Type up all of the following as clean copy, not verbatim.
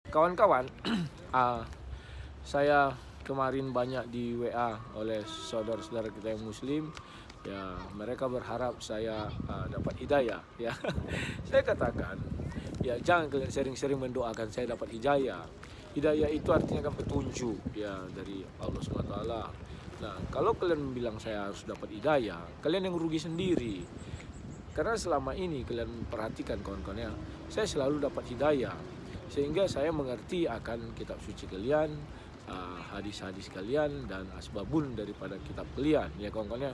Kawan-kawan, saya kemarin banyak di WA oleh saudara-saudara kita yang Muslim. Ya, mereka berharap saya dapat hidayah. Ya, saya katakan, ya jangan kalian sering-sering mendoakan saya dapat hidayah. Hidayah itu artinya kan petunjuk ya dari Allah SWT. Nah, kalau kalian bilang saya harus dapat hidayah, kalian yang rugi sendiri. Karena selama ini kalian perhatikan kawan-kawan ya, saya selalu dapat hidayah. Sehingga saya mengerti akan kitab suci kalian, hadis-hadis kalian, dan asbabun daripada kitab kalian. Ya kawan-kawan ya,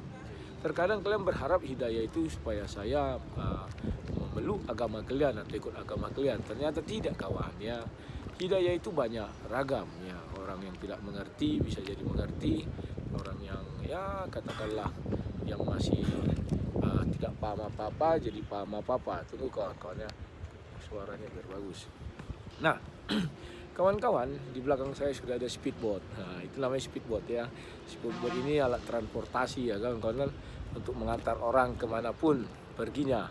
terkadang kalian berharap hidayah itu supaya saya memeluk agama kalian atau ikut agama kalian. Ternyata tidak kawan ya. Hidayah itu banyak ragam ya. Orang yang tidak mengerti bisa jadi mengerti. Orang yang ya katakanlah yang masih tidak paham apa-apa jadi paham apa-apa. Tunggu kawan-kawan ya, suaranya biar bagus. Nah, kawan-kawan, di belakang saya sudah ada speedboat. Nah, itu namanya speedboat ya. Speedboat ini alat transportasi ya kawan-kawan, untuk mengantar orang kemanapun perginya.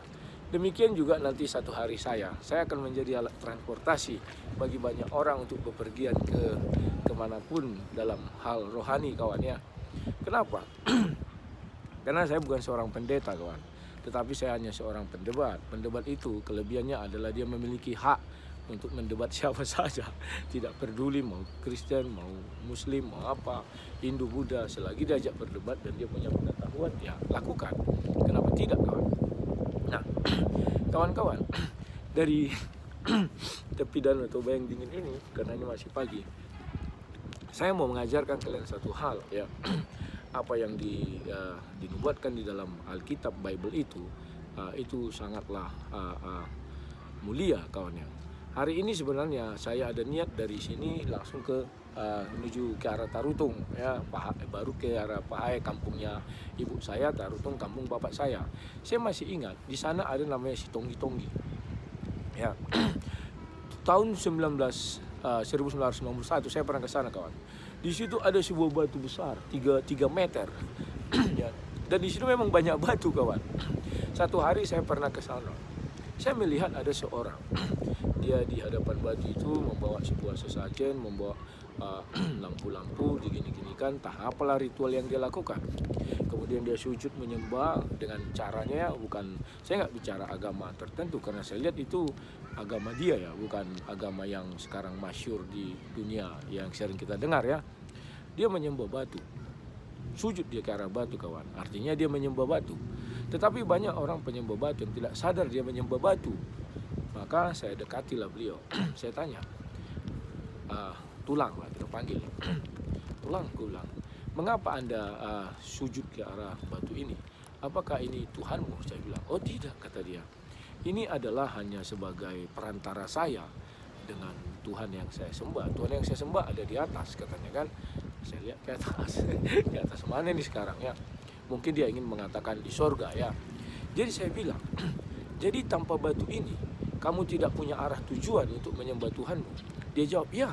Demikian juga nanti satu hari saya akan menjadi alat transportasi bagi banyak orang untuk bepergian kemanapun dalam hal rohani kawan ya. Kenapa? Karena saya bukan seorang pendeta kawan, tetapi saya hanya seorang pendebat. Pendebat itu kelebihannya adalah dia memiliki hak untuk mendebat siapa saja. Tidak peduli mau Kristen, mau Muslim, mau apa, Hindu, Buddha, selagi diajak berdebat dan dia punya pengetahuan, ya lakukan. Kenapa tidak kawan? Nah, kawan-kawan, dari tepi danau atau bayang dingin ini, karena ini masih pagi, saya mau mengajarkan kalian satu hal ya. Apa yang dinubuatkan di dalam Alkitab Bible itu sangatlah mulia kawan ya. Hari ini sebenarnya saya ada niat dari sini langsung menuju ke arah Tarutung ya, baru ke arah Pahai, kampungnya ibu saya, Tarutung kampung bapak saya. Saya masih ingat di sana ada namanya si Tonggi-Tonggi. Ya. Tahun 1991 saya pernah ke sana kawan. Di situ ada sebuah batu besar 3 meter. Ya. Dan di situ memang banyak batu kawan. Satu hari saya pernah ke sana. Saya melihat ada seorang, dia di hadapan batu itu membawa sebuah sesajen, membawa lampu-lampu, digini-ginikan, entah apalah ritual yang dia lakukan. Kemudian dia sujud menyembah dengan caranya, bukan, saya nggak bicara agama tertentu karena saya lihat itu agama dia ya, bukan agama yang sekarang masyhur di dunia yang sering kita dengar ya. Dia menyembah batu, sujud dia ke arah batu kawan, artinya dia menyembah batu. Tetapi banyak orang penyembah batu yang tidak sadar dia menyembah batu. Maka saya dekatilah beliau. Saya tanya, Tulang lah kita panggil. Tulang, mengapa anda sujud ke arah batu ini? Apakah ini Tuhanmu? Saya bilang, oh tidak, kata dia. Ini adalah hanya sebagai perantara saya dengan Tuhan yang saya sembah. Tuhan yang saya sembah ada di atas, katanya kan. Saya lihat ke atas. Di atas mana nih sekarang ya? Mungkin dia ingin mengatakan di sorga ya. Jadi saya bilang, jadi tanpa batu ini kamu tidak punya arah tujuan untuk menyembah Tuhanmu? Dia jawab, ya,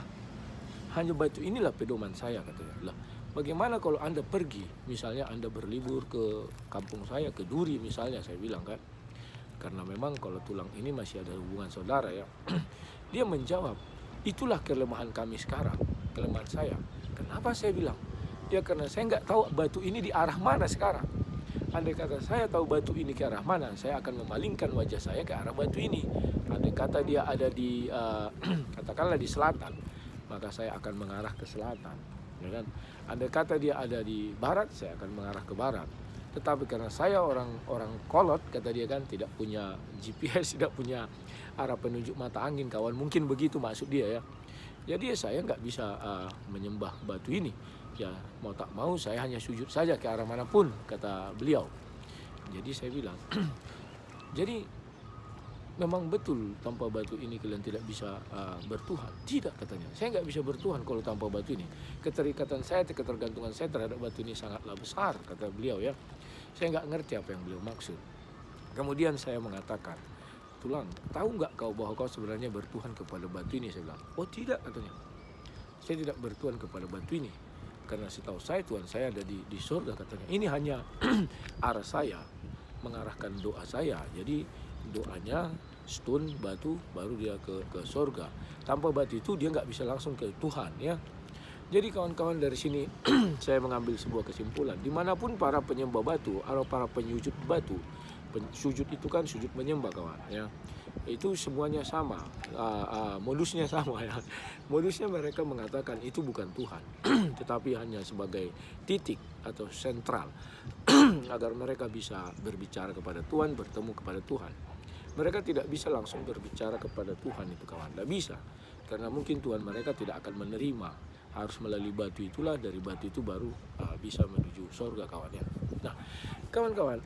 hanya batu inilah pedoman saya, katanya. Lah, bagaimana kalau anda pergi, misalnya anda berlibur ke kampung saya, ke Duri misalnya, saya bilang kan. Karena memang kalau Tulang ini masih ada hubungan saudara ya. Dia menjawab, itulah kelemahan kami sekarang, kelemahan saya. Kenapa saya bilang? Ya karena saya nggak tahu batu ini di arah mana sekarang. Andai kata saya tahu batu ini ke arah mana, saya akan memalingkan wajah saya ke arah batu ini. Andai kata dia ada di katakanlah di selatan, maka saya akan mengarah ke selatan, ya kan? Andai kata dia ada di barat, saya akan mengarah ke barat. Tetapi karena saya orang kolot, kata dia kan, tidak punya GPS, tidak punya arah penunjuk mata angin kawan, mungkin begitu maksud dia ya. Jadi saya nggak bisa menyembah batu ini. Ya mau tak mau saya hanya sujud saja ke arah manapun, kata beliau. Jadi saya bilang, jadi memang betul tanpa batu ini kalian tidak bisa bertuhan. Tidak, katanya, saya nggak bisa bertuhan kalau tanpa batu ini. Keterikatan saya, ketergantungan saya terhadap batu ini sangatlah besar, kata beliau ya. Saya nggak ngerti apa yang beliau maksud. Kemudian saya mengatakan, Tulang, tahu nggak kau bahwa kau sebenarnya bertuhan kepada batu ini? Saya bilang, oh tidak, katanya, saya tidak bertuhan kepada batu ini. Karena setahu saya Tuhan saya ada di surga, katanya. Ini hanya arah saya, mengarahkan doa saya. Jadi doanya stone, batu, baru dia ke surga. Tanpa batu itu dia nggak bisa langsung ke Tuhan ya. Jadi kawan-kawan, dari sini saya mengambil sebuah kesimpulan. Dimanapun para penyembah batu atau para penyujud batu, sujud itu kan sujud menyembah kawan ya, itu semuanya sama, modusnya sama ya. Modusnya mereka mengatakan itu bukan Tuhan, tetapi hanya sebagai titik atau sentral agar mereka bisa berbicara kepada Tuhan, bertemu kepada Tuhan. Mereka tidak bisa langsung berbicara kepada Tuhan itu kawan, tidak bisa, karena mungkin Tuhan mereka tidak akan menerima. Harus melalui batu itulah, dari batu itu baru bisa menuju surga kawan ya. Nah kawan-kawan,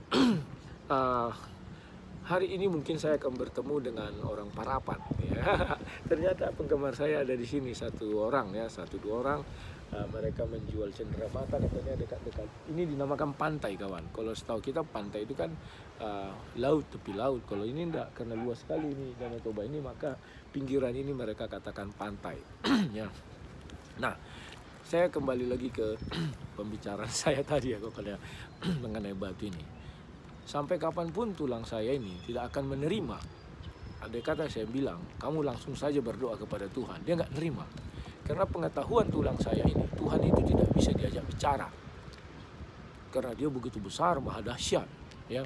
hari ini mungkin saya akan bertemu dengan orang Parapat ya. Ternyata penggemar saya ada di sini, satu orang ya, satu dua orang. Mereka menjual cenderamata katanya dekat-dekat. Ini dinamakan pantai kawan. Kalau setahu kita pantai itu kan laut, tepi laut. Kalau ini enggak, karena luas sekali ini Danau Toba ini, maka pinggiran ini mereka katakan pantai ya. Nah, saya kembali lagi ke pembicaraan saya tadi ya kalau mengenai batu ini. Sampai kapanpun tulang saya ini tidak akan menerima. Andai kata saya bilang, kamu langsung saja berdoa kepada Tuhan, dia nggak nerima. Karena pengetahuan tulang saya ini, Tuhan itu tidak bisa diajak bicara. Karena dia begitu besar, maha dahsyat ya.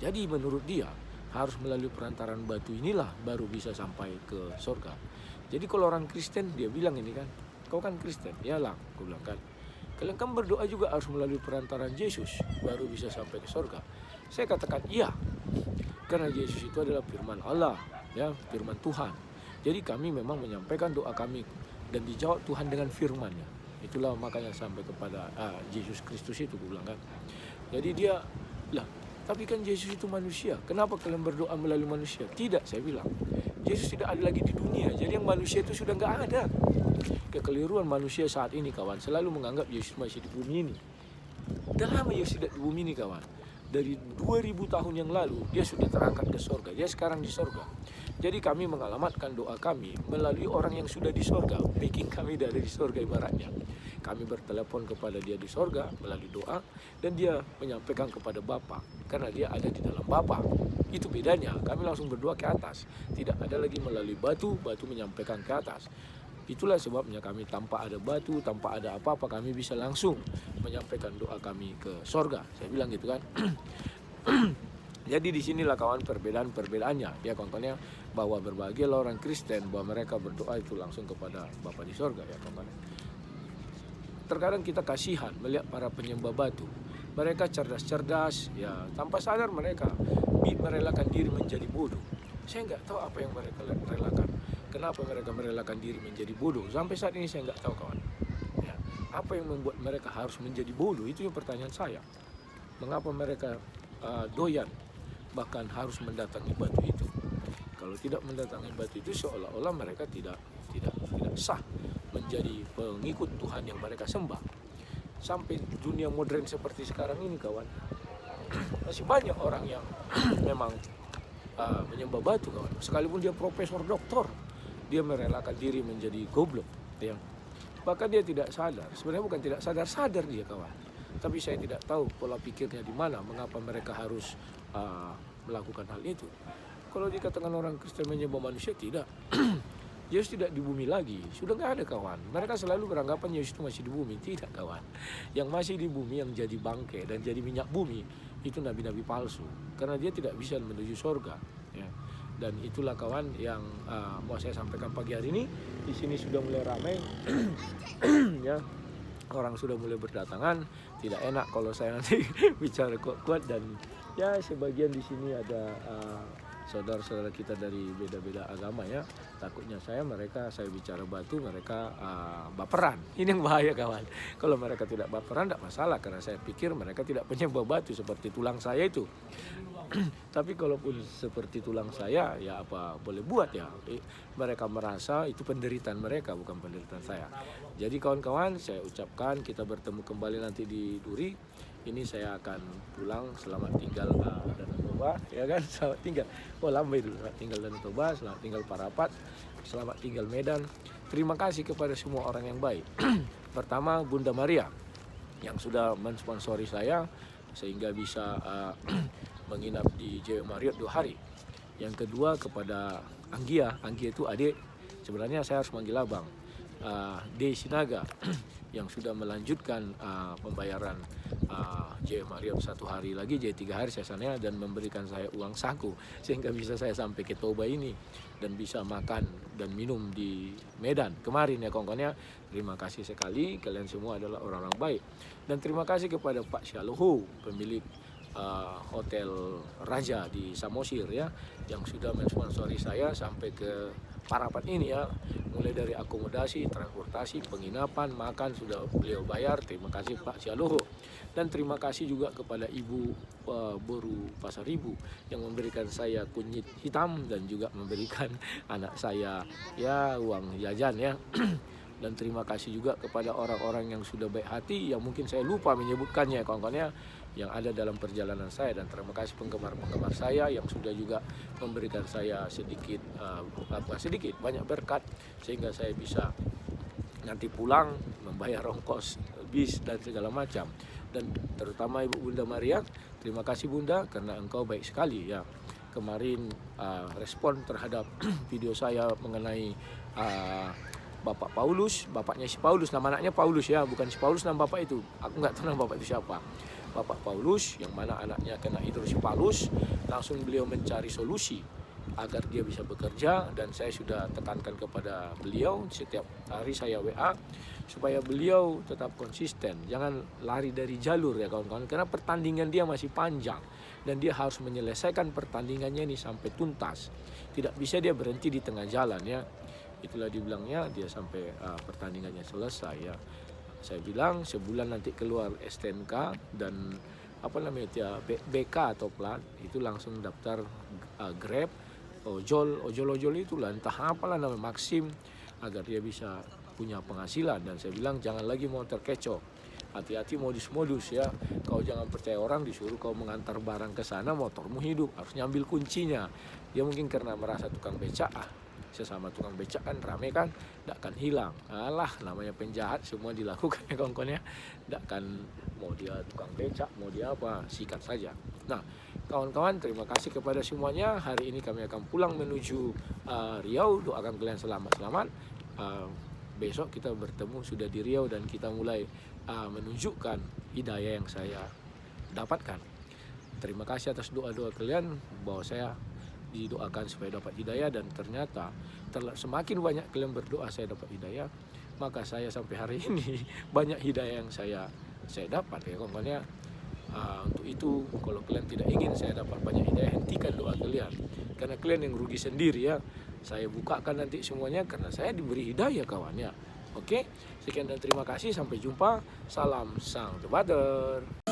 Jadi menurut dia, harus melalui perantaran batu inilah baru bisa sampai ke surga. Jadi kalau orang Kristen, dia bilang ini kan, kau kan Kristen, iyalah, aku bilang kan. Kalian kan berdoa juga harus melalui perantaran Yesus baru bisa sampai ke surga. Saya katakan iya, karena Yesus itu adalah firman Allah, ya, firman Tuhan. Jadi kami memang menyampaikan doa kami dan dijawab Tuhan dengan firman-Nya. Itulah makanya sampai kepada Yesus Kristus itu, aku bilang kan. Jadi dia, lah, tapi kan Yesus itu manusia, kenapa kalian berdoa melalui manusia? Tidak, saya bilang, Yesus tidak ada lagi di dunia, jadi yang manusia itu sudah nggak ada. Kekeliruan manusia saat ini kawan, selalu menganggap Yesus masih di bumi ini. Dah lama Yesus tidak di bumi ini kawan. Dari 2000 tahun yang lalu dia sudah terangkat ke surga, dia sekarang di surga. Jadi kami mengalamatkan doa kami melalui orang yang sudah di surga, bikin kami dari di surga ibaratnya. Kami bertelepon kepada dia di surga melalui doa, dan dia menyampaikan kepada Bapa, karena dia ada di dalam Bapa. Itu bedanya, kami langsung berdoa ke atas, tidak ada lagi melalui batu, batu menyampaikan ke atas. Itulah sebabnya kami tanpa ada batu, tanpa ada apa-apa, kami bisa langsung menyampaikan doa kami ke surga. Saya bilang gitu kan. Jadi disinilah kawan perbedaan-perbedaannya ya kawan-kawannya, bahwa berbahagialah orang Kristen bahwa mereka berdoa itu langsung kepada Bapa di surga ya kawan-kawan. Terkadang kita kasihan melihat para penyembah batu. Mereka cerdas-cerdas ya, tanpa sadar mereka merelakan diri menjadi bodoh. Saya nggak tahu apa yang mereka relakan. Kenapa mereka merelakan diri menjadi bodoh? Sampai saat ini saya nggak tahu kawan. Ya, apa yang membuat mereka harus menjadi bodoh? Itu yang pertanyaan saya. Mengapa mereka doyan bahkan harus mendatangi batu itu? Kalau tidak mendatangi batu itu, seolah-olah mereka tidak sah menjadi pengikut Tuhan yang mereka sembah. Sampai dunia modern seperti sekarang ini kawan, masih banyak orang yang memang menyembah batu kawan. Sekalipun dia profesor doktor, dia merelakan diri menjadi goblok ya. Bahkan dia tidak sadar, sebenarnya bukan tidak sadar dia kawan, tapi saya tidak tahu pola pikirnya di mana, mengapa mereka harus melakukan hal itu. Kalau dikatakan orang Kristen menyembah manusia, tidak. Yesus tidak di bumi lagi, sudah nggak ada kawan. Mereka selalu beranggapan Yesus itu masih di bumi, tidak kawan. Yang masih di bumi, yang jadi bangkai dan jadi minyak bumi, itu nabi-nabi palsu, karena dia tidak bisa menuju surga ya. Dan itulah kawan yang mau saya sampaikan pagi hari ini. Di sini sudah mulai ramai ya, orang sudah mulai berdatangan. Tidak enak kalau saya nanti bicara kuat-kuat, dan ya sebagian di sini ada saudara-saudara kita dari beda-beda agama ya. Takutnya saya bicara batu, mereka baperan. Ini yang bahaya kawan. Kalau mereka tidak baperan tidak masalah, karena saya pikir mereka tidak penyembah batu seperti tulang saya itu. Tapi kalaupun seperti tulang saya, ya apa boleh buat ya. Mereka merasa itu penderitaan mereka, bukan penderitaan saya. Jadi kawan-kawan, saya ucapkan kita bertemu kembali nanti di Duri. Ini saya akan pulang, selamat tinggal Danau Toba ya kan, selamat tinggal. Oh lambai dulu, selamat tinggal Danau Toba, selamat tinggal Parapat, selamat tinggal Medan. Terima kasih kepada semua orang yang baik. Pertama Bunda Maria yang sudah mensponsori saya sehingga bisa menginap di JW Marriott 2 hari. Yang kedua kepada Anggia itu adik, sebenarnya saya harus manggil abang, D. Sinaga yang sudah melanjutkan pembayaran JW Marriott 1 hari lagi, jadi 3 hari saya sana, dan memberikan saya uang saku sehingga bisa saya sampai ke Toba ini dan bisa makan dan minum di Medan kemarin ya kawan-kawan ya. Terima kasih sekali, kalian semua adalah orang-orang baik. Dan terima kasih kepada Pak Syaloho, pemilik Hotel Raja di Samosir ya, yang sudah mensponsori saya sampai ke Parapat ini ya, mulai dari akomodasi, transportasi, penginapan, makan sudah beliau bayar. Terima kasih Pak Syaloho. Dan terima kasih juga kepada Ibu Boru Pasar Ibu yang memberikan saya kunyit hitam dan juga memberikan anak saya ya uang jajan ya. Dan terima kasih juga kepada orang-orang yang sudah baik hati yang mungkin saya lupa menyebutkannya kawan-kawannya, yang ada dalam perjalanan saya. Dan terima kasih penggemar-penggemar saya yang sudah juga memberikan saya banyak berkat sehingga saya bisa nanti pulang membayar ongkos bis dan segala macam. Dan terutama Ibu Bunda Maria, terima kasih Bunda karena engkau baik sekali ya. Kemarin respon terhadap video saya mengenai Bapak Paulus, bapaknya si Paulus, nama anaknya Paulus ya, bukan si Paulus nama bapak itu. Aku nggak tahu nama bapak itu siapa. Bapak Paulus, yang mana anaknya kena hidrosipalus, langsung beliau mencari solusi agar dia bisa bekerja, dan saya sudah tekankan kepada beliau setiap hari saya WA supaya beliau tetap konsisten, jangan lari dari jalur ya kawan-kawan, karena pertandingan dia masih panjang dan dia harus menyelesaikan pertandingannya ini sampai tuntas. Tidak bisa dia berhenti di tengah jalan ya. Itulah dibilangnya dia sampai pertandingannya selesai ya. Saya bilang sebulan nanti keluar STNK dan BK atau plat, itu langsung daftar Grab, ojol itulah, entah apalah namanya, Maxim, agar dia bisa punya penghasilan. Dan saya bilang jangan lagi mau terkecoh, hati-hati modus ya. Kau jangan percaya orang disuruh kau mengantar barang ke sana, motormu hidup, harus nyambil kuncinya. Dia mungkin karena merasa tukang becak, sesama tukang becak kan rame kan, tidak akan hilang. Alah, namanya penjahat semua dilakukan ya kawan-kawan ya. Tidak akan, mau dia tukang becak, mau dia apa, sikat saja. Nah kawan-kawan, terima kasih kepada semuanya. Hari ini kami akan pulang menuju Riau. Doakan kalian selamat-selamat. Besok kita bertemu sudah di Riau dan kita mulai menunjukkan hidayah yang saya dapatkan. Terima kasih atas doa-doa kalian bahwa saya didoakan supaya dapat hidayah, dan ternyata semakin banyak kalian berdoa saya dapat hidayah, maka saya sampai hari ini banyak hidayah yang saya dapat ya kawan-kawan ya. Untuk itu kalau kalian tidak ingin saya dapat banyak hidayah, hentikan doa kalian, karena kalian yang rugi sendiri ya. Saya bukakan nanti semuanya karena saya diberi hidayah kawan ya. Oke, sekian dan terima kasih, sampai jumpa. Salam sang debater.